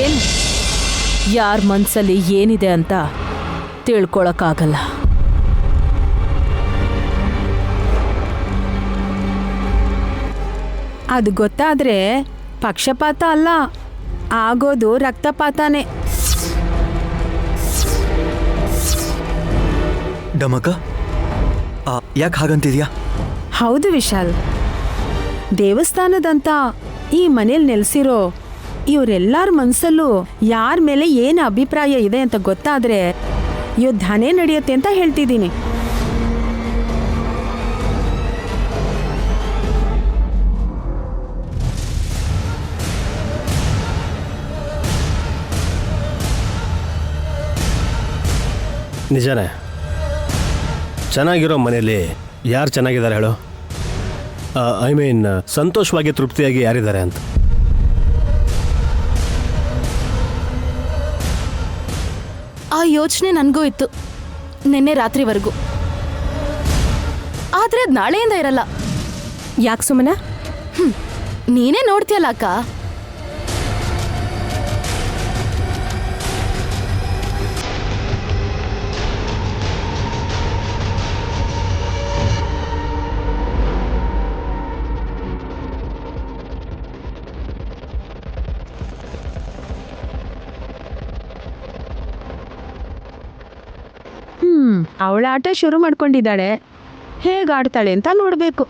ಏನು? ಯಾರ ಮನಸ್ಸಲ್ಲಿ ಏನಿದೆ ಅಂತ ತಿಳ್ಕೊಳಕ್ಕಾಗಲ್ಲ. ಅದು ಗೊತ್ತಾದ್ರೆ ಪಕ್ಷಪಾತ ಅಲ್ಲ, ಆಗೋದು ರಕ್ತಪಾತನೇ. ಡಮಕ, ಯಾಕೆ ಹಾಗಂತಿದ್ಯಾ? ಹೌದು ವಿಶಾಲ್, ದೇವಸ್ಥಾನದಂತ ಈ ಮನೇಲಿ ನೆಲೆಸಿರೋ ಇವರೆಲ್ಲರ ಮನಸ್ಸಲ್ಲೂ ಯಾರ ಮೇಲೆ ಏನು ಅಭಿಪ್ರಾಯ ಇದೆ ಅಂತ ಗೊತ್ತಾದ್ರೆ ಯುದ್ಧನೇ ನಡೆಯುತ್ತೆ ಅಂತ ಹೇಳ್ತಿದ್ದೀನಿ. ನಿಜಾನೇ. ಚೆನ್ನಾಗಿರೋ ಮನೆಯಲ್ಲಿ ಯಾರು ಚೆನ್ನಾಗಿದ್ದಾರೆ ಹೇಳು? ಐ ಮೀನ್ ಸಂತೋಷವಾಗಿ ತೃಪ್ತಿಯಾಗಿ ಯಾರಿದ್ದಾರೆ ಅಂತ. ಆ ಯೋಚನೆ ನನಗೂ ಇತ್ತು ನಿನ್ನೆ ರಾತ್ರಿವರೆಗೂ. ಆದ್ರೆ ಅದ್ ನಾಳೆಯಿಂದ ಇರಲ್ಲ. ಯಾಕೆ ಸುಮ್ಮನ? ನೀನೇ ನೋಡ್ತೀಯಲ್ಲ ಅಕ್ಕ. ಅವಳ ಆಟ ಶುರು ಮಾಡ್ಕೊಂಡಿದ್ದಾಳೆ, ಹೇಗಾಡ್ತಾಳೆ ಅಂತ ನೋಡಬೇಕು.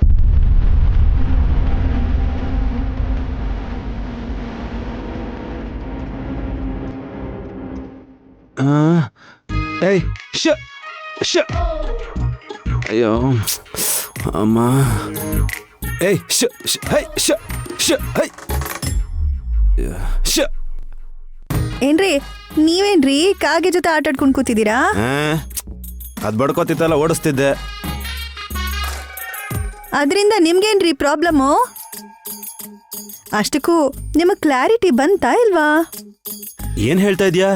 ಏಯ್ ಶ ಶ ಅಯ್ಯೋ ಅಮ್ಮ. ಏಯ್ ಶ ಹೈ ಶ ಶ ಹೈ ಶ. ಏನ್ರಿ ನೀವೇನ್ರಿ ಕಾಗೆ ಜೊತೆ ಆಟ ಆಡ್ಕೊಂಡು ಕೂತಿದ್ದೀರಾ? ಅದು ಬಡ್ಕೋತಿತ್ತಲ್ಲ, ಓಡಿಸ್ತಿದ್ದೆ. ಅದರಿಂದ ನಿಮ್ಗೇನ್ರಿ ಪ್ರಾಬ್ಲಮ್ಮು? ಅಷ್ಟಕ್ಕೂ ನಿಮಗೆ ಕ್ಲಾರಿಟಿ ಬಂತಾ ಇಲ್ವಾ? ಏನ್ ಹೇಳ್ತಾ ಇದ್ಯಾ?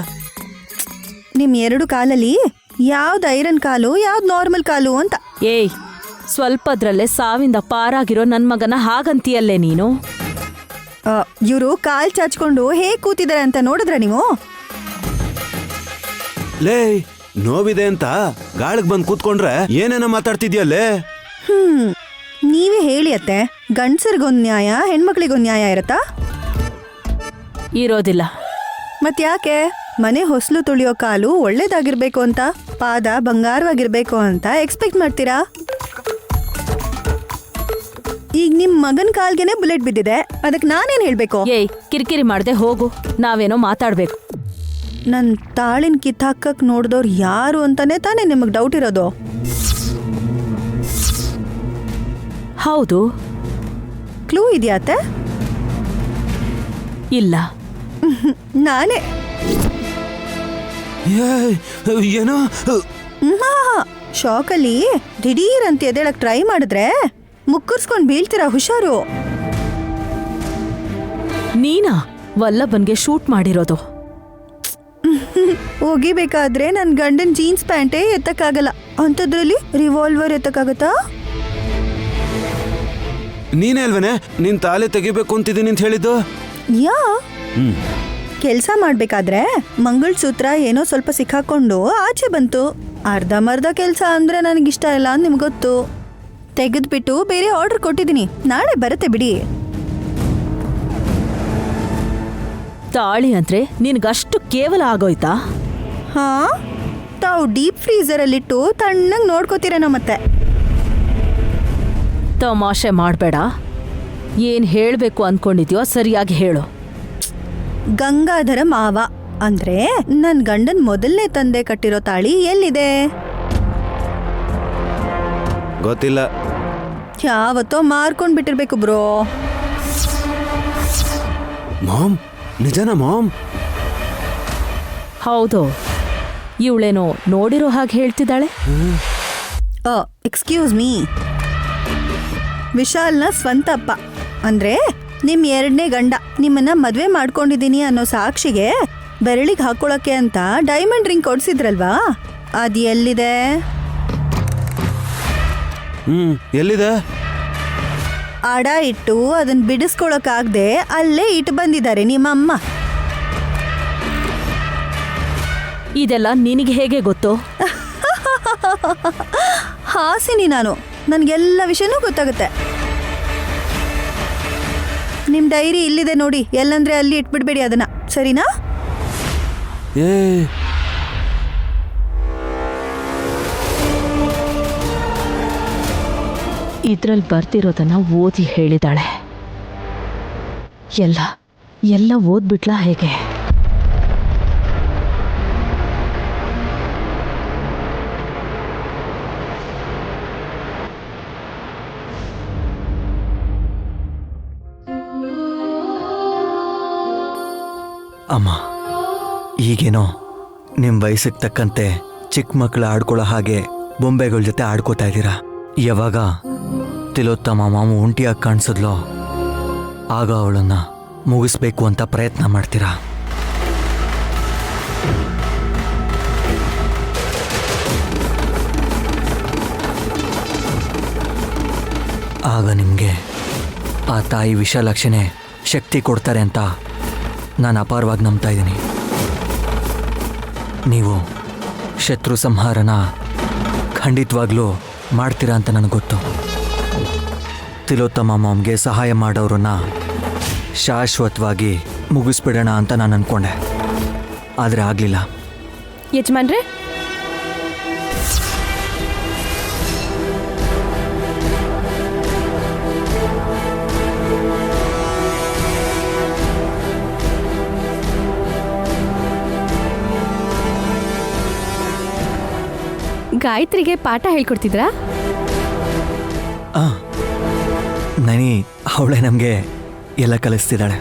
ನಿಮ್ ಎರಡು ಕಾಲಲ್ಲಿ ಯಾವ್ದು ಐರನ್ ಕಾಲು ಯಾವ್ದು ನಾರ್ಮಲ್ ಕಾಲು ಅಂತ. ಏಯ್, ಸ್ವಲ್ಪದ್ರಲ್ಲೇ ಸಾವಿಂದ ಪಾರಾಗಿರೋ ನನ್ ಮಗನ ಹಾಗಂತೀಯಲ್ಲೇ ನೀನು? ಇವರು ಕಾಲ್ ಚಾಚ್ಕೊಂಡು ಹೇಗ್ ಕೂತಿದ್ದಾರೆ ಅಂತ ನೋಡಿದ್ರ ನೀವು? ಲೇ, ನೋವಿದೆ ಅಂತ ಗಾಳಿಗೆ ಬಂದು ಕೂತ್ಕೊಂಡ್ರೆ ಏನೇನೋ ಮಾತಾಡ್ತಿದ್ಯಲ್ಲೇ. ನೀವೇ ಹೇಳಿ ಅತ್ತೆ, ಗಂಡಸರಿಗೊಂದು ನ್ಯಾಯ ಹೆಣ್ಮಕ್ಳಿಗೊಂದು ನ್ಯಾಯ ಇರತ್ತಾ? ಇರೋದಿಲ್ಲ. ಮತ್ ಯಾಕೆ? ಮನೆ ಹೊಸಲು ತುಳಿಯೋ ಕಾಲು ಒಳ್ಳೇದಾಗಿರ್ಬೇಕು ಅಂತ, ಪಾದ ಬಂಗಾರವಾಗಿರ್ಬೇಕು ಅಂತ ಎಕ್ಸ್ಪೆಕ್ಟ್ ಮಾಡ್ತೀರಾ? ಈಗ ನಿಮ್ ಮಗನ್ ಕಾಲ್ಗೆನೆ ಬುಲೆಟ್ ಬಿದ್ದಿದೆ, ಅದಕ್ಕೆ ನಾನೇನ್ ಹೇಳ್ಬೇಕು? ಏಯ್, ಕಿರಿಕಿರಿ ಮಾಡ್ದೆ ಹೋಗು, ನಾವೇನೋ ಮಾತಾಡ್ಬೇಕು. ನನ್ ತಾಳಿನ ಕಿತ್ತಾಕಕ್ ನೋಡ್ದವ್ರು ಯಾರು ಅಂತಾನೆ ತಾನೇ ನಿಮಗ್ ಡೌಟ್ ಇರೋದು? ಹೌದು. ಕ್ಲೂ ಇದೆಯಾತೆ? ಇಲ್ಲ. ನಾನೇ. ಏನೋ ಶಾಕಲ್ಲಿ ದಿಢೀರ್ ಅಂತ ಎದ್ದೇಳಕ್ ಟ್ರೈ ಮಾಡಿದ್ರೆ ಮುಕ್ಕರ್ಸ್ಕೊಂಡ್ ಬೀಳ್ತೀರಾ, ಹುಷಾರು. ನೀನಾ ವಲ್ಲಭನ್ಗೆ ಶೂಟ್ ಮಾಡಿರೋದು? ಹೋಗಿಬೇಕಾದ್ರೆ ನನ್ ಗಂಡನ್ ಜೀನ್ಸ್ ಪ್ಯಾಂಟೇ ಎತ್ತಕ್ಕಾಗಲ್ಲ, ಅಂಥದ್ರಲ್ಲಿ ರಿವಾಲ್ವರ್ ಎತ್ತಕ್ಕಾಗತ್ತಾ? ನೀನೇ ಅಲ್ವೇನೆ ನಿನ್ ತಾಲೆ ತೆಗಿಬೇಕು ಅಂತಿದ್ದೀನಿ ಅಂತ ಹೇಳಿದ್ದು? ಯಾ ಕೆಲ್ಸ ಮಾಡ್ಬೇಕಾದ್ರೆ ಮಂಗಳಸೂತ್ರ ಏನೋ ಸ್ವಲ್ಪ ಸಿಕ್ಕಾಕೊಂಡು ಆಚೆ ಬಂತು. ಅರ್ಧಮರ್ಧ ಕೆಲ್ಸ ಅಂದ್ರೆ ನನಗಿಷ್ಟ ಇಲ್ಲ ಅಂತ ನಿಮ್ಗೆ ಗೊತ್ತು. ತೆಗೆದ್ಬಿಟ್ಟು ಬೇರೆ ಆರ್ಡರ್ ಕೊಟ್ಟಿದ್ದೀನಿ, ನಾಳೆ ಬರುತ್ತೆ ಬಿಡಿ. ತಾಳಿ ಅಂದ್ರೆ ನಿನ್ಗಷ್ಟು ಕೇವಲ ಆಗೋಯ್ತಾ? ಹಾ, ತಾವು ಡೀಪ್ ಫ್ರೀಸರಲ್ಲಿಟ್ಟು ತಣ್ಣಗೆ ನೋಡ್ಕೋತೀರೇನೋ ಮತ್ತೆ. ತಮಾಷೆ ಮಾಡಬೇಡ. ಏನ್ ಹೇಳ್ಬೇಕು ಅನ್ಕೊಂಡಿದ್ಯೋ ಸರಿಯಾಗಿ ಹೇಳು. ಗಂಗಾಧರ ಮಾವ ಅಂದ್ರೆ ನನ್ ಗಂಡನ್ ಮೊದಲನೇ ತಂದೆ ಕಟ್ಟಿರೋ ತಾಳಿ ಎಲ್ಲಿದೆ? ಗೊತ್ತಿಲ್ಲ. ಯಾವತ್ತೋ ಮಾರ್ಕೊಂಡ್ ಬಿಟ್ಟಿರ್ಬೇಕು ಬ್ರೋ. ಮಾಮ್, ನಿಜನಾ ಮಾಮ್? ಹೌದು. ಇವಳೇನೋ ನೋಡಿರೋ ಹಾಗೆ ಹೇಳ್ತಿದ್ದಾಳೆ. ಎಕ್ಸ್ಕ್ಯೂಸ್ ಮೀ, ವಿಶಾಲ್ನ ಸ್ವಂತ ಅಪ್ಪ ಅಂದ್ರೆ ನಿಮ್ ಎರಡನೇ ಗಂಡ ನಿಮ್ಮನ್ನ ಮದ್ವೆ ಮಾಡ್ಕೊಂಡಿದೀನಿ ಅನ್ನೋ ಸಾಕ್ಷಿಗೆ ಬೆರಳಿಗೆ ಹಾಕೊಳಕ್ಕೆ ಅಂತ ಡೈಮಂಡ್ ರಿಂಗ್ ಕೊಡ್ಸಿದ್ರಲ್ವಾ, ಅದ್ ಎಲ್ಲಿದೆ? ಎಲ್ಲಿದೆ? ಅಡ ಇಟ್ಟು ಅದನ್ನ ಬಿಡಿಸ್ಕೊಳಕ್ಕಾಗ್ದೆ ಅಲ್ಲೇ ಇಟ್ಟು ಬಂದಿದ್ದಾರೆ ನಿಮ್ಮಮ್ಮ. ಇದೆಲ್ಲ ನಿನಗೆ ಹೇಗೆ ಗೊತ್ತು? ಹಾಸಿನಿ ನಾನು, ನನಗೆಲ್ಲ ವಿಷಯನೂ ಗೊತ್ತಾಗುತ್ತೆ. ನಿಮ್ಮ ಡೈರಿ ಇಲ್ಲಿದೆ ನೋಡಿ, ಎಲ್ಲಂದ್ರೆ ಅಲ್ಲಿ ಇಟ್ಬಿಡ್ಬೇಡಿ ಅದನ್ನ, ಸರಿನಾ? ಏ ಇದ್ರಲ್ಲಿ ಬರ್ತಿರೋದನ್ನ ಓದಿ ಹೇಳಿದಾಳೆ. ಎಲ್ಲ ಓದ್ಬಿಟ್ಲಾ ಹೇಗೆ? ಅಮ್ಮ, ಈಗೇನೋ ನಿಮ್ಮ ವಯಸ್ಸಿಗೆ ತಕ್ಕಂತೆ ಚಿಕ್ಕ ಮಕ್ಕಳು ಆಡ್ಕೊಳ್ಳೋ ಹಾಗೆ ಬೊಂಬೆಗಳ ಜೊತೆ ಆಡ್ಕೋತಾ ಇದ್ದೀರಾ. ಯಾವಾಗ ತಿಲೋತ್ತಮ ಮಾಮು ಒಂಟಿಯಾಗಿ ಕಾಣಿಸಿದ್ಲೋ ಆಗ ಅವಳನ್ನ ಮುಗಿಸ್ಬೇಕು ಅಂತ ಪ್ರಯತ್ನ ಮಾಡ್ತೀರಾ. ಆಗ ನಿಮಗೆ ಆ ತಾಯಿ ವಿಶಾಲಾಕ್ಷಿನೇ ಶಕ್ತಿ ಕೊಡ್ತಾರೆ ಅಂತ ನಾನು ಅಪಾರವಾಗಿ ನಂಬ್ತಾ ಇದ್ದೀನಿ. ನೀವು ಶತ್ರು ಸಂಹಾರನ ಖಂಡಿತವಾಗ್ಲೂ ಮಾಡ್ತೀರಾ ಅಂತ ನನಗೆ ಗೊತ್ತು. ತಿಲೋತ್ತಮ ಮಾಮ್ಗೆ ಸಹಾಯ ಮಾಡೋರನ್ನ ಶಾಶ್ವತವಾಗಿ ಮುಗಿಸ್ಬಿಡೋಣ ಅಂತ ನಾನು ಅಂದ್ಕೊಂಡೆ, ಆದರೆ ಆಗಲಿಲ್ಲ. ಯಜಮಾನ್ರೆ, ಗಾಯತ್ರಿಗೆ ಪಾಠ ಹೇಳ್ಕೊಡ್ತಿದ್ರಾ? ನನಿ ಅವಳೇ ನಮಗೆ ಎಲ್ಲ ಕಲಿಸ್ತಿದ್ದಾಳೆ.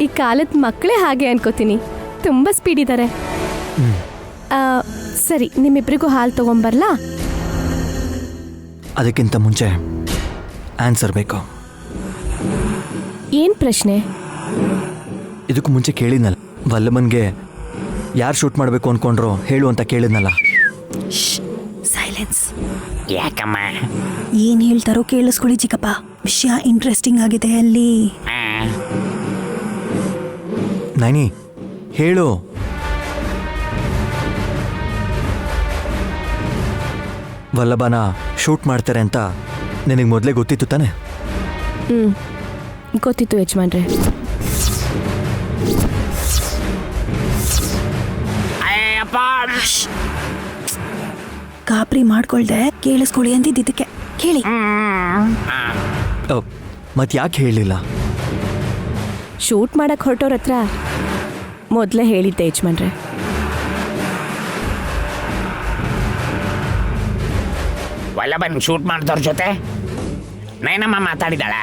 ಈ ಕಾಲದ ಮಕ್ಕಳೇ ಹಾಗೆ ಅನ್ಕೋತೀನಿ, ತುಂಬಾ ಸ್ಪೀಡ್ ಇದ್ದಾರೆ. ಸರಿ, ನಿಮ್ಮಿಬ್ರಿಗೂ ಹಾಲು ತಗೊಂಬರ್ಲಾ? ಅದಕ್ಕಿಂತ ಮುಂಚೆ ಆನ್ಸರ್ ಬೇಕು. ಏನ್ ಪ್ರಶ್ನೆ? ಇದಕ್ಕೂ ಮುಂಚೆ ಕೇಳಿದ್ನಲ್ಲ, ವಲ್ಲಭನ್ಗೆ ಯಾರು ಶೂಟ್ ಮಾಡಬೇಕು ಅಂದ್ಕೊಂಡ್ರೋ ಹೇಳು ಅಂತ ಕೇಳಿದ್ನಲ್ಲ. ಸೈಲೆನ್ಸ್. ಯಾಕಮ್ಮ? ಏನ್ ಹೇಳ್ತಾರೋ ಕೇಳಿಸ್ಕೊಳ್ಳಿ ಚಿಕ್ಕಪ್ಪ, ವಿಷಯ ಇಂಟ್ರೆಸ್ಟಿಂಗ್ ಆಗಿದೆ ಅಲ್ಲಿ. ನೈನಿ ಹೇಳು. ವಲ್ಲಭನ ಶೂಟ್ ಮಾಡ್ತಾರೆ ಅಂತ ನಿನಗೆ ಮೊದಲೇ ಗೊತ್ತಿತ್ತು ತಾನೆ? ಗೊತ್ತಿತ್ತು ಯಜಮಾನ್ರೆ. ಕಾಪ್ರಿ ಮಾಡ್ಕೊಳ್ದೆ ಕೇಳಿಸ್ಕೊಳ್ಳಿ ಅಂತಿದ್ದಕ್ಕೆ ಕೇಳಿ. ಮತ್ತೆ ಯಾಕೆ ಹೇಳಿಲ್ಲ? ಶೂಟ್ ಮಾಡಕ್ ಹೊರಟೋರ ಹತ್ರ ಮೊದಲೇ ಹೇಳಿದ್ದೆ ಯಜಮಾನ್ರೆ. ವಲ್ಲಭನ್ ಶೂಟ್ ಮಾಡಿದವ್ರ ಜೊತೆ ನೈನಮ್ಮ ಮಾತಾಡಿದಾಳ.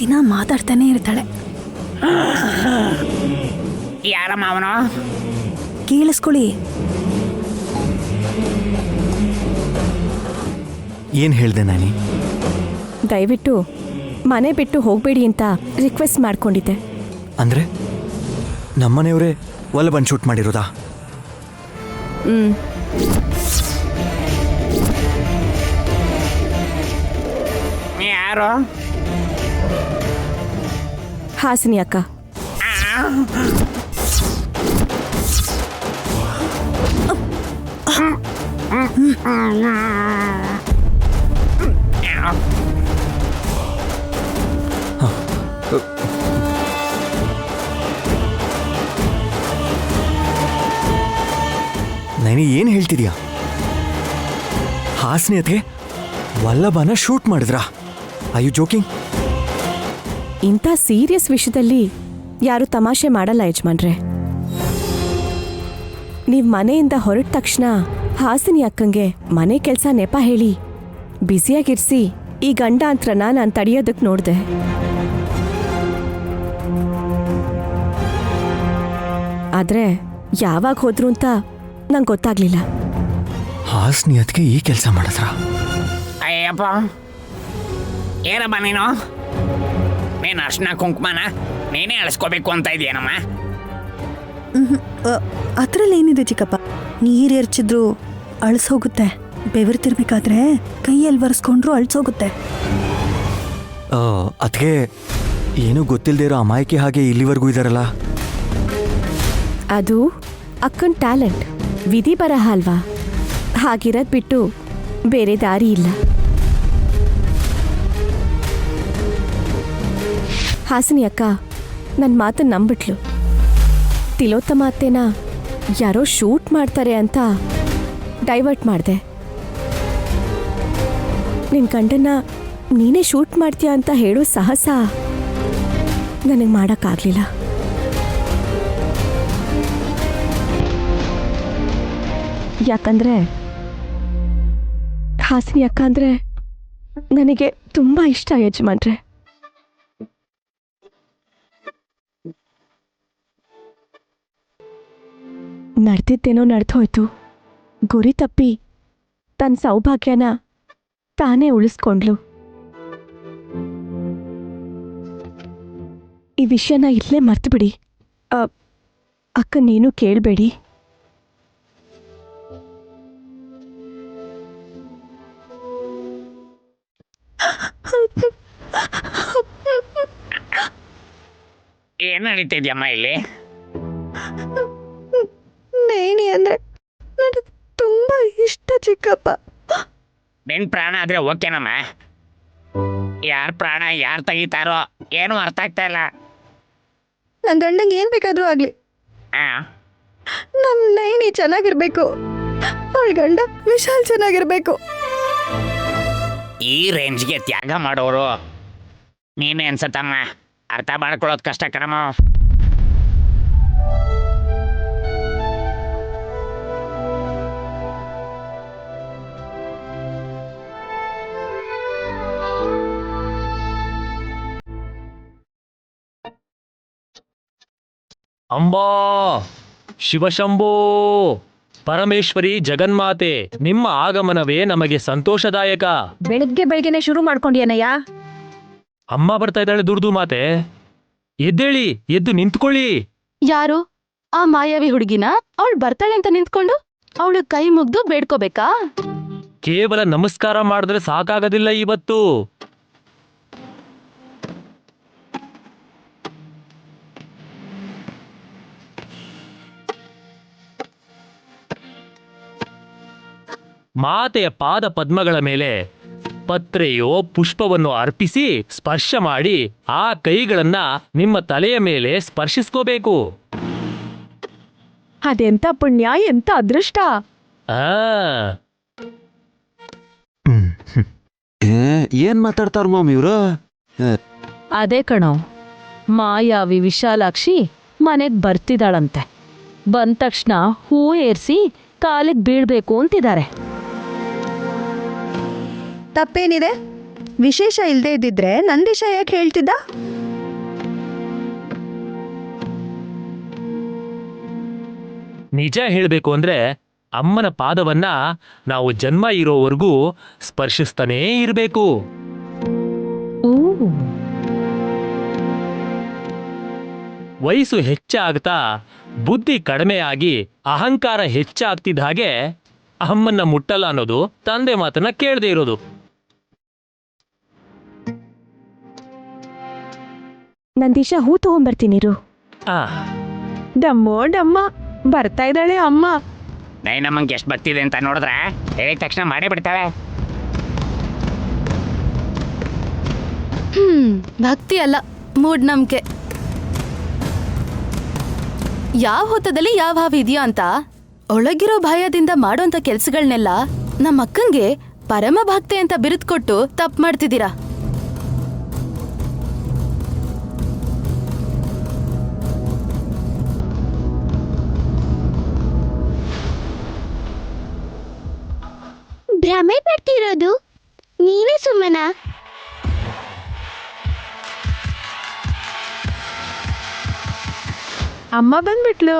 ದಿನ ಮಾತಾಡ್ತಾನೆ ಇರ್ತಾಳೆ. ಯಾರಮ್ಮ ಅವನು? ಕೇಳಿಸ್ಕೊಳ್ಳಿ. ಏನು ಹೇಳಿದೆ ನಾನಿ? ದಯವಿಟ್ಟು ಮನೆ ಬಿಟ್ಟು ಹೋಗಬೇಡಿ ಅಂತ ರಿಕ್ವೆಸ್ಟ್ ಮಾಡ್ಕೊಂಡಿದ್ದೆ. ಅಂದರೆ ನಮ್ಮನೆಯವರೇ ವಲ್ಲಭನ್ ಶೂಟ್ ಮಾಡಿರೋದಾ? ಯಾರು? ಹಾಸಿನಿ ಅಕ್ಕ. ನೈನಿ ಏನು ಹೇಳ್ತಿದ್ಯಾ? ಹಾಸಿನಿ ಅತ್ಗೆ ವಲ್ಲಭನ ಶೂಟ್ ಮಾಡಿದ್ರಾ? I you joking? ಇಂಥ ಸೀರಿಯಸ್ ವಿಷಯದಲ್ಲಿ ಯಾರು ತಮಾಷೆ ಮಾಡಲ್ಲ ಯಜಮಾನ್ರೆ. ನೀವ್ ಮನೆಯಿಂದ ಹೊರಟ ತಕ್ಷಣ ಹಾಸಿನಿ ಅಕ್ಕಂಗೆ ಮನೆ ಕೆಲಸ ನೆಪ ಹೇಳಿ ಬ್ಯುಸಿಯಾಗಿರ್ಸಿ ಈ ಗಂಡಾಂತ್ರನ ನಾನು ತಡೆಯೋದಕ್ಕೆ ನೋಡಿದೆ. ಆದ್ರೆ ಯಾವಾಗ ಹೋದ್ರು ಅಂತ ನಂಗೆ ಗೊತ್ತಾಗ್ಲಿಲ್ಲ. ಹಾಸಿನಿ ಅತ್ಗೆ ಈ ಕೆಲಸ ಮಾಡಿದ್ರ? ಅಯ್ಯಪ್ಪ, ಏನಪ್ಪ ನೀನು ಅರ್ಶನ ಕುಂಕುಮನ ನೀನೇ ಅಳಿಸ್ಕೋಬೇಕು ಅಂತ ಇದೆಯೇನಮ್ಮ? ಅದ್ರಲ್ಲಿ ಏನಿದೆ ಚಿಕ್ಕಪ್ಪ, ನೀರು ಎರ್ಚಿದ್ರು ಅಳಿಸೋಗುತ್ತೆ. ಬೆವರ್ತಿರ್ಬೇಕಾದ್ರೆ ಕೈಯಲ್ಲಿ ಒರೆಸ್ಕೊಂಡ್ರು ಅಳಿಸೋಗುತ್ತೆ. ಅತ್ಗೆ ಏನೂ ಗೊತ್ತಿಲ್ಲದೆ ಇರೋ ಅಮಾಯಕಿ ಹಾಗೆ ಇಲ್ಲಿವರೆಗೂ ಇದಾರಲ್ಲ. ಅದು ಅಕ್ಕನ್ ಟ್ಯಾಲೆಂಟ್, ವಿಧಿ ಬರಹ ಅಲ್ವಾ? ಹಾಗಿರೋದ್ ಬಿಟ್ಟು ಬೇರೆ ದಾರಿ ಇಲ್ಲ. ಹಾಸಿನಿ ಅಕ್ಕ ನನ್ನ ಮಾತನ್ನ ನಂಬಿಟ್ಲು. ತಿಲೋತ್ತಮ ಅತ್ತೆನ ಯಾರೋ ಶೂಟ್ ಮಾಡ್ತಾರೆ ಅಂತ ಡೈವರ್ಟ್ ಮಾಡಿದೆ. ನಿನ್ನ ಗಂಡನ್ನ ನೀನೇ ಶೂಟ್ ಮಾಡ್ತೀಯ ಅಂತ ಹೇಳೋ ಸಾಹಸ ನನಗೆ ಮಾಡೋಕ್ಕಾಗಲಿಲ್ಲ. ಯಾಕಂದ್ರೆ ಹಾಸಿನಿ ಅಕ್ಕ ಅಂದರೆ ನನಗೆ ತುಂಬ ಇಷ್ಟ ಯಜಮಾನ್ರೆ. ನಡೆದಿದ್ದೇನೋ ನಡೆದೋಯ್ತು. ಗುರಿ ತಪ್ಪಿ ತನ್ನ ಸೌಭಾಗ್ಯನ ತಾನೇ ಉಳಿಸ್ಕೊಂಡ್ಲು. ಈ ವಿಷಯನ ಇಲ್ಲೇ ಮರ್ತು ಬಿಡಿ. ಅಕ್ಕ ನೀನು ಕೇಳಬೇಡಿ. ಏನು ನಡೀತಿದ್ಯಮ್ಮ ಇಲ್ಲಿ? ನೇಣಿ ಅಂದ್ರೆ ನನಗೆ ತುಂಬಾ ಇಷ್ಟ ಚಿಕ್ಕಪ್ಪ. ನಿನ್ ಪ್ರಾಣ ಆದ್ರೆ ಓಕೆನಮ್ಮ. ಯಾರ ಪ್ರಾಣ ಯಾರು ತೆಗಿತಾರೋ ಏನು ಅರ್ಥ ಆಗ್ತಾ ಇಲ್ಲ. ನನ್ನ ಗಂಡಂಗೆ ಏನ್ ಬೇಕಾದ್ರೂ ಆಗ್ಲಿ, ಆ ನಮ್ ನೈನಿ ಚೆನ್ನಾಗಿರ್ಬೇಕು, ಅವಳ ಗಂಡ ವಿಶಾಲ್ ಚೆನ್ನಾಗಿರ್ಬೇಕು. ಈ ರೇಂಜ್ಗೆ ತ್ಯಾಗ ಮಾಡೋರು ನೀನೇ ಅನ್ಸತ್ತಮ್ಮ. ಅರ್ಥ ಮಾಡ್ಕೊಳ್ಳೋದು ಕಷ್ಟ ಕಣಮ್ಮ. ಅಂಬಾ, ಶಿವಶಂಭೋ, ಪರಮೇಶ್ವರಿ ಜಗನ್ಮಾತೆ, ನಿಮ್ಮ ಆಗಮನವೇ ನಮಗೆ ಸಂತೋಷದಾಯಕ. ಬೆಳಗ್ಗೆನೆ ಶುರು ಮಾಡ್ಕೊಂಡಿಯನಯ್ಯ. ಅಮ್ಮ ಬರ್ತಾ ಇದ್ದಾಳೆ ದುರ್ದು ಮಾತೆ. ಎದ್ದೇಳಿ, ಎದ್ದು ನಿಂತ್ಕೊಳ್ಳಿ. ಯಾರು ಆ ಮಾಯಾವಿ ಹುಡುಗಿನ? ಅವಳು ಬರ್ತಾಳೆ ಅಂತ ನಿಂತ್ಕೊಂಡು ಅವಳು ಕೈ ಮುಗ್ದು ಬೇಡ್ಕೋಬೇಕಾ? ಕೇವಲ ನಮಸ್ಕಾರ ಮಾಡಿದ್ರೆ ಸಾಕಾಗೋದಿಲ್ಲ ಇವತ್ತು. ಮಾತೆಯ ಪಾದ ಪದ್ಮಗಳ ಮೇಲೆ ಪತ್ರೆಯೋ ಪುಷ್ಪವನ್ನು ಅರ್ಪಿಸಿ ಸ್ಪರ್ಶ ಮಾಡಿ ಆ ಕೈಗಳನ್ನ ನಿಮ್ಮ ತಲೆಯ ಮೇಲೆ ಸ್ಪರ್ಶಿಸ್ಕೋಬೇಕು. ಅದೆಂತ ಪುಣ್ಯ, ಎಂತ ಅದೃಷ್ಟ. ಆ ಏನ್ ಮಾತಾಡ್ತಾರ ಮಾಮ್ ಇವ್ರು? ಅದೇ ಕಣೋ, ಮಾಯಾವಿ ವಿಶಾಲಾಕ್ಷಿ ಮನೆಗ್ ಬರ್ತಿದ್ದಾಳಂತೆ. ಬಂದ ತಕ್ಷಣ ಹೂ ಏರ್ಸಿ ಕಾಲಿಗೆ ಬೀಳ್ಬೇಕು ಅಂತಿದ್ದಾರೆ. ತಪ್ಪೇನಿದೆ? ವಿಶೇಷ ಇಲ್ಲದೆ ಇದ್ದಿದ್ರೆ ನಂದೀಶ ಯಾಕೆ ಹೇಳ್ತಿದ್ದ? ನಿಜ ಹೇಳಬೇಕು ಅಂದ್ರೆ ಅಮ್ಮನ ಪಾದವನ್ನ ನಾವು ಜನ್ಮ ಇರೋವರೆಗೂ ಸ್ಪರ್ಶಿಸ್ತಾನೇ ಇರಬೇಕು. ವಯಸ್ಸು ಹೆಚ್ಚಾಗ್ತಾ ಬುದ್ಧಿ ಕಡಿಮೆಯಾಗಿ ಅಹಂಕಾರ ಹೆಚ್ಚಾಗ್ತಿದ್ದ ಹಾಗೆ ಅಮ್ಮನ್ನ ಮುಟ್ಟಲ್ಲ ಅನ್ನೋದು ತಂದೆ ಮಾತನ್ನ ಕೇಳದೆ ಇರೋದು. ನಂದೀಶ ಹೂ ತಗೊಂಬರ್ತೀನಿರು. ಆ ಡಮ್ಮೋ ಡಮ್ಮ, ಬರ್ತಾ ಇದ್ದಾಳೆ ಅಮ್ಮ. ನಮ್ಮಂಗೆ ಎಷ್ಟು ಬರ್ತಿದೆ ಅಂತ ನೋಡಿದ್ರೆ ಹೇಳಿದ ತಕ್ಷಣ ಮಾಡೇ ಬಿಡ್ತಾವೆ. ಭಕ್ತಿ ಅಲ್ಲ, ಮೂಢನಂಬಿಕೆ. ಯಾವ ಹೊತ್ತದಲ್ಲಿ ಯಾವ ಹಾವು ಇದೆಯಾ ಅಂತ ಒಳಗಿರೋ ಭಯದಿಂದ ಮಾಡೋಂಥ ಕೆಲ್ಸಗಳನ್ನೆಲ್ಲ ನಮ್ಮ ಅಕ್ಕಂಗೆ ಪರಮ ಭಕ್ತಿ ಅಂತ ಬಿರುದು ಕೊಟ್ಟು ತಪ್ಪು ಮಾಡ್ತಿದ್ದೀರಾ. ಭ್ರಮೆ ಪಡ್ತಿರೋದು ನೀವೇ ಸುಮ್ಮನ. ಅಮ್ಮ ಬಂದ್ಬಿಟ್ಲು.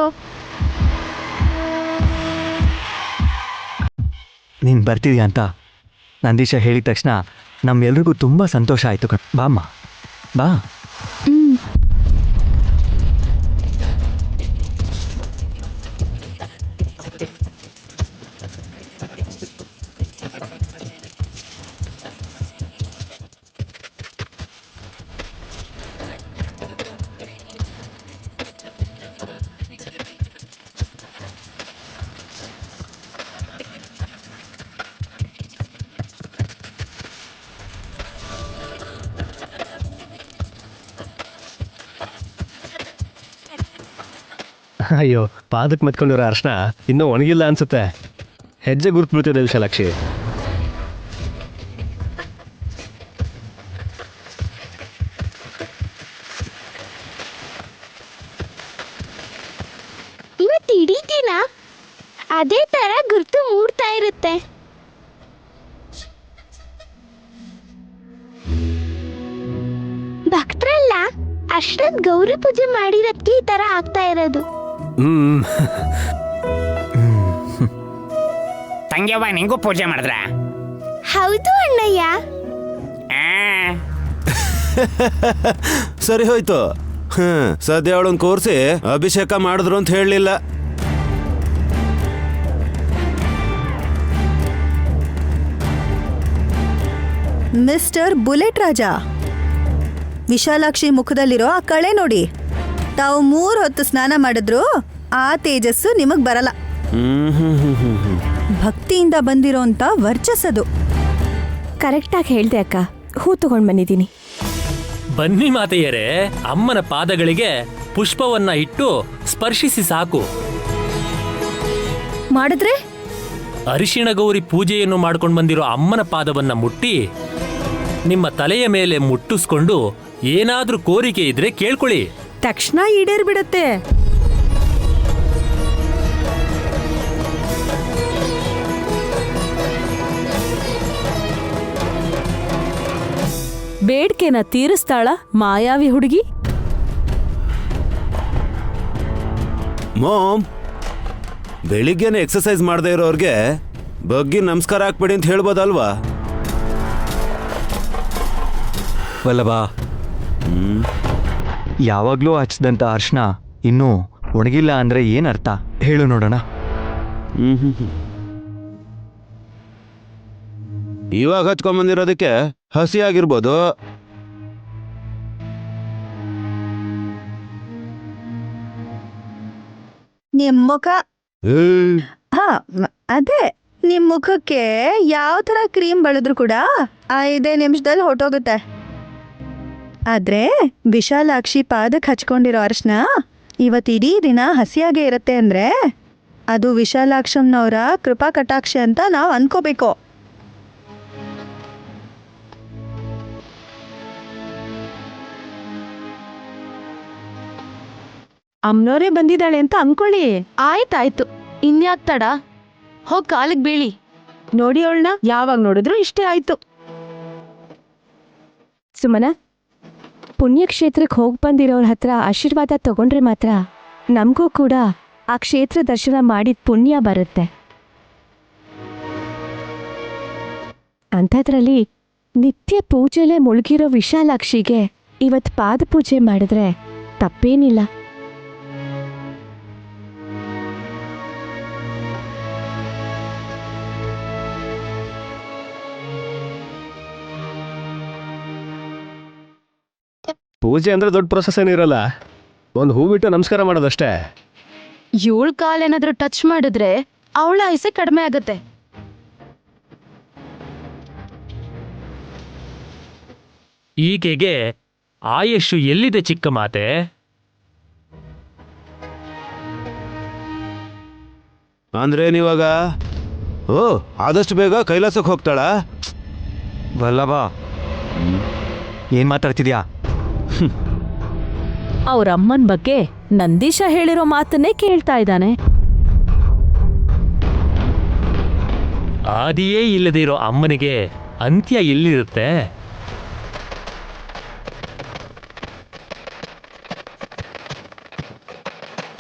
ನೀನು ಬರ್ತಿದ್ಯಾ ಅಂತ ನಂದೀಶ ಹೇಳಿದ ತಕ್ಷಣ ನಮ್ಮೆಲ್ರಿಗೂ ತುಂಬ ಸಂತೋಷ ಆಯಿತು ಕಣ್. ಬಾಮ್ಮ ಬಾ. ಅಯ್ಯೋ, ಪಾದಕ್ಕೆ ಮೆತ್ಕೊಂಡಿರೋ ಅರ್ಶನ ಇನ್ನೂ ಒಣಗಿಲ್ಲ ಅನ್ಸುತ್ತೆ. ಹೆಜ್ಜೆ ಗುರುತು ಬೀಳ್ತಿದೆ ವಿಶಾಲಾಕ್ಷಿ. ಇವತ್ತು ಇಡೀ ದಿನ ಅದೇ ತರ ಗುರ್ತು ಮೂಡ್ತಾ ಇರುತ್ತೆ. ಭಕ್ತರಲ್ಲ ಅಷ್ಟೊಂದು ಗೌರಿ ಪೂಜೆ ಮಾಡಿರೋದಕ್ಕೆ ಈ ತರ ಆಗ್ತಾ ಇರೋದು. ತಂಗ್ಯವ್ವ ನಿಂಗೂ ಪೂಜೆ ಮಾಡಿದ್ರ? ಹೌದು ಅಣ್ಣಯ್ಯ. ಸರಿ ಹೋಯ್ತು. ಸದ್ಯ ಅವಳನ್ನ ಕೂರಿಸಿ ಅಭಿಷೇಕ ಮಾಡಿದ್ರು ಅಂತ ಹೇಳಲಿಲ್ಲ. ಮಿಸ್ಟರ್ ಬುಲೆಟ್ ರಾಜ, ವಿಶಾಲಾಕ್ಷಿ ಮುಖದಲ್ಲಿರೋ ಆ ಕಳೆ ನೋಡಿ. ತಾವು 3 ಹೊತ್ತು ಸ್ನಾನ ಮಾಡಿದ್ರು ಆ ತೇಜಸ್ಸು ನಿಮಗ್ ಬರಲ್ಲ. ಭಕ್ತಿಯಿಂದ ಬಂದಿರೋಂಥ ವರ್ಚಸ್ಸದು. ಕರೆಕ್ಟಾಗಿ ಹೇಳ್ದೆ ಅಕ್ಕ. ಹೂ ತಗೊಂಡ್ ಬಂದಿದ್ದೀನಿ. ಬನ್ನಿ ಮಾತೆಯರೇ, ಅಮ್ಮನ ಪಾದಗಳಿಗೆ ಪುಷ್ಪವನ್ನ ಇಟ್ಟು ಸ್ಪರ್ಶಿಸಿ ಸಾಕು. ಮಾಡಿದ್ರೆ ಅರಿಶಿಣ ಗೌರಿ ಪೂಜೆಯನ್ನು ಮಾಡ್ಕೊಂಡು ಬಂದಿರೋ ಅಮ್ಮನ ಪಾದವನ್ನ ಮುಟ್ಟಿ ನಿಮ್ಮ ತಲೆಯ ಮೇಲೆ ಮುಟ್ಟಿಸ್ಕೊಂಡು ಏನಾದ್ರೂ ಕೋರಿಕೆ ಇದ್ರೆ ಕೇಳ್ಕೊಳ್ಳಿ. ತಕ್ಷಣ ಈಡೇರ್ಬಿಡತ್ತೆ. ಬೇಡ್ಕೆನ ತೀರಿಸ್ತಾಳ ಮಾಯಾವಿ ಹುಡುಗಿ. ಮಾಮ್, ಬೆಳಿಗ್ಗೆನೆ ಎಕ್ಸರ್ಸೈಸ್ ಮಾಡದೇ ಇರೋರ್ಗೆ ಬಗ್ಗಿ ನಮಸ್ಕಾರ ಹಾಕ್ಬೇಡಿ ಅಂತ ಹೇಳ್ಬೋದಲ್ವಾ? ವಲ್ಲಭ, ಯಾವಾಗಲೂ ಹಚ್ಚಿದಂಥ ಅರ್ಶನ ಇನ್ನೂ ಒಣಗಿಲ್ಲ ಅಂದರೆ ಏನರ್ಥ ಹೇಳು ನೋಡೋಣ. ಇವಾಗ ಹಚ್ಕೊಂಬಂದಿರೋದಕ್ಕೆ ಹಸಿ ಆಗಿರ್ಬೋದು. ನಿಮ್ ಮುಖ ಅದೇ ನಿಮ್ ಮುಖಕ್ಕೆ ಯಾವ ತರ ಕ್ರೀಮ್ ಬಳದ್ರು ಕೂಡ 5 ನಿಮಿಷದಲ್ಲಿ ಹೊಟ್ಟೋಗುತ್ತೆ. ಆದ್ರೆ ವಿಶಾಲಾಕ್ಷಿ ಪಾದಕ್ಕೆ ಹಚ್ಕೊಂಡಿರೋ ಅರ್ಶನ ಇವತ್ತಿಡೀ ದಿನ ಹಸಿಯಾಗೇ ಇರುತ್ತೆ ಅಂದ್ರೆ ಅದು ವಿಶಾಲಾಕ್ಷಮ್ಮನವರ ಕೃಪಾ ಕಟಾಕ್ಷ ಅಂತ ನಾವು ಅನ್ಕೋಬೇಕು. ಅಮ್ನೋರೇ ಬಂದಿದ್ದಾಳೆ ಅಂತ ಅನ್ಕೊಳ್ಳಿ. ಆಯ್ತಾಯ್ತು, ಇನ್ಯಾಕ್ ತಡ? ಹೋಗ್ ಕಾಲಿಗೆ ಬೀಳಿ. ನೋಡಿ ಅವಳನ್ನ, ಯಾವಾಗ ನೋಡಿದ್ರು ಇಷ್ಟೇ ಆಯ್ತು. ಸುಮನ, ಪುಣ್ಯಕ್ಷೇತ್ರಕ್ಕೆ ಹೋಗಿ ಬಂದಿರೋರ ಹತ್ರ ಆಶೀರ್ವಾದ ತಗೊಂಡ್ರೆ ಮಾತ್ರ ನಮಗೂ ಕೂಡ ಆ ಕ್ಷೇತ್ರ ದರ್ಶನ ಮಾಡಿದ ಪುಣ್ಯ ಬರುತ್ತೆ. ಅಂಥದ್ರಲ್ಲಿ ನಿತ್ಯ ಪೂಜೆಲೆ ಮುಳುಗಿರೋ ವಿಶಾಲಾಕ್ಷಿಗೆ ಇವತ್ತು ಪಾದ ಪೂಜೆ ಮಾಡಿದ್ರೆ ತಪ್ಪೇನಿಲ್ಲ. ಪೂಜೆ ಅಂದ್ರೆ ದೊಡ್ಡ ಪ್ರೊಸೆಸ್ ಏನಿರಲ್ಲ. ಒಂದು ಹೂ ಬಿಟ್ಟು ನಮಸ್ಕಾರ ಮಾಡೋದಷ್ಟೇ. ಇವಳ ಕಾಲೇನಾದ್ರೂ ಟಚ್ ಮಾಡಿದ್ರೆ ಅವಳ ಆಯಸ್ಸೆ ಕಡಿಮೆ ಆಗತ್ತೆ. ಈಕೆಗೆ ಆಯುಷು ಎಲ್ಲಿದೆ ಚಿಕ್ಕ ಮಾತೆ? ಅಂದ್ರೆ ನೀವಾಗ ಆದಷ್ಟು ಬೇಗ ಕೈಲಾಸಕ್ಕೆ ಹೋಗ್ತಾಳ? ವಲ್ಲಭ, ಏನು ಮಾತಾಡ್ತಿದ್ಯಾ? ಅವ್ರ ಅಮ್ಮನ ಬಗ್ಗೆ ನಂದೀಶ ಹೇಳಿರೋ ಮಾತನ್ನೇ ಕೇಳ್ತಾ ಇದ್ದಾನೆ. ಆದಿಯೇ ಇಲ್ಲದೆ ಇರೋ ಅಮ್ಮನಿಗೆ ಅಂತ್ಯ ಎಲ್ಲಿರುತ್ತೆ?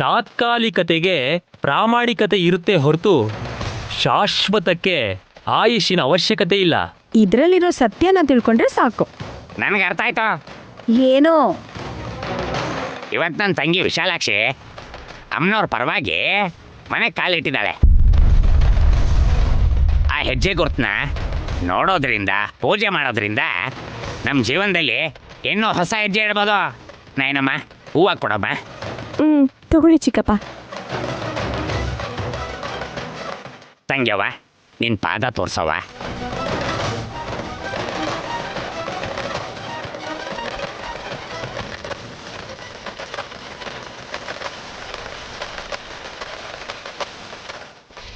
ತಾತ್ಕಾಲಿಕತೆಗೆ ಪ್ರಾಮಾಣಿಕತೆ ಇರುತ್ತೆ ಹೊರತು ಶಾಶ್ವತಕ್ಕೆ ಆಯುಷಿನ ಅವಶ್ಯಕತೆ ಇಲ್ಲ. ಇದ್ರಲ್ಲಿರೋ ಸತ್ಯನ ತಿಳ್ಕೊಂಡ್ರೆ ಸಾಕು. ನನಗೆ ಅರ್ಥ ಆಯ್ತು. ಏನೋ ಇವತ್ತು ನನ್ನ ತಂಗಿ ವಿಶಾಲಾಕ್ಷಿ ಅಮ್ಮನವ್ರ ಪರವಾಗಿ ಮನೆಗೆ ಕಾಲಿಟ್ಟಿದ್ದಾಳೆ. ಆ ಹೆಜ್ಜೆ ಗುರ್ತನ್ನ ನೋಡೋದ್ರಿಂದ, ಪೂಜೆ ಮಾಡೋದ್ರಿಂದ ನಮ್ಮ ಜೀವನದಲ್ಲಿ ಇನ್ನೂ ಹೊಸ ಹೆಜ್ಜೆ ಇಡ್ಬೋದು. ನಾಯನಮ್ಮ, ಹೂವು ಕೊಡಮ್ಮ. ತಗೊಳ್ಳಿ ಚಿಕ್ಕಪ್ಪ. ತಂಗ್ಯವ್ವ, ನಿನ್ನ ಪಾದ ತೋರ್ಸವ್ವ.